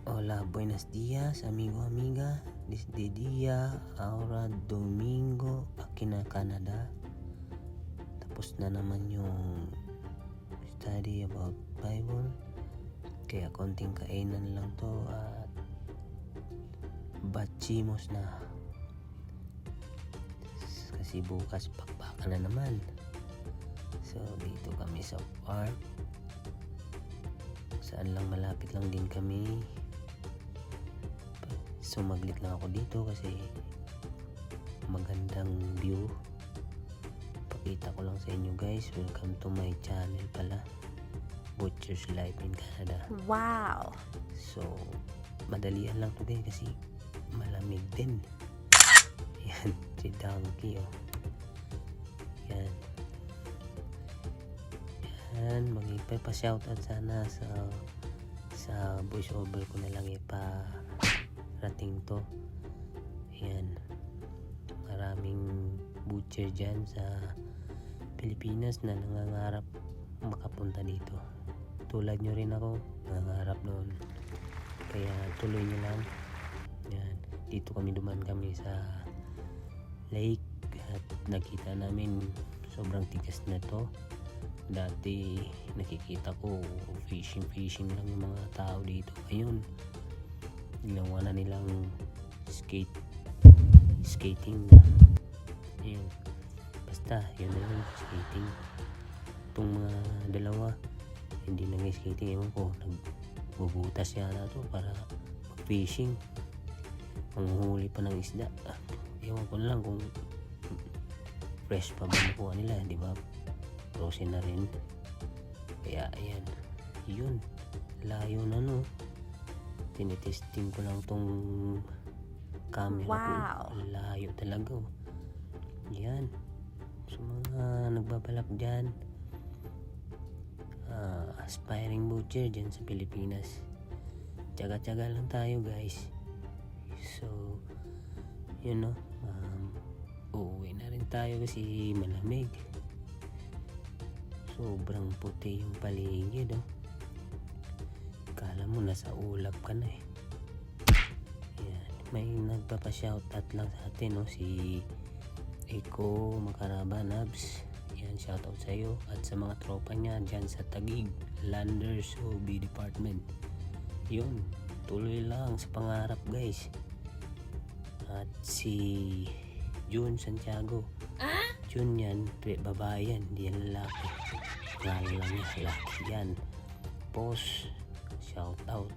Hola, buenos días, amigo, amiga. Desde día, ahora Domingo, aquí na Canada. Tapos na naman yung study about Bible. Kaya konting kainan lang to at batchimos na. Kasi bukas pakbaka na naman. So, dito kami sa park. Saan lang, malapit lang din kami. Sumaglit lang ako dito kasi magandang view. Pakita ko lang sa inyo guys. Welcome to my channel pala, Butcher's Life in Canada. Wow! So madalian lang to guys kasi malamig din. Yan si Donkey oh. Yan. Yan, magpa-shoutout sana sa voice over ko na lang rating to. Ayan, maraming butcher dyan sa Pilipinas na nangangarap makapunta dito. Tulad nyo rin ako, nangangarap noon. Kaya tuloy nyo lang. Ayan, dito duman kami sa lake at nakita namin sobrang tigas na to. Dati nakikita ko fishing lang yung mga tao dito. Ayun, ginawa na nilang skating na. Ayun, basta yun na yun, skating. Itong mga dalawa hindi na skating, ewan ko, nagbubutas yata to para mag-fishing, manghuli pa ng isda. Ewan ko lang kung fresh pa ba nakuha nila, di ba? Frozen na rin. Kaya ayan, yun, layo na no. Tinitesting ko lang tong camera. Wow! ko. Layo talaga. Yan. So mga nagbabalak dyan, aspiring butcher dyan sa Pilipinas, tsaga-tsaga lang tayo guys. So yun no, uuwi na rin tayo kasi malamig. Sobrang puti yung paligid oh. Kala mo nasa ulap ka na eh. Yan. May nagpapa-shoutout lang sa atin no, si Eko Makaraba Nabs. Yan, shoutout sa iyo at sa mga tropa niya dyan sa Taguig Landers OB Department. Yun, tuloy lang sa pangarap guys. At si June Santiago, June yan, babae yan, hindi yan lalaki. Ngalan lang niya, lalaki yan. Boss, shout out.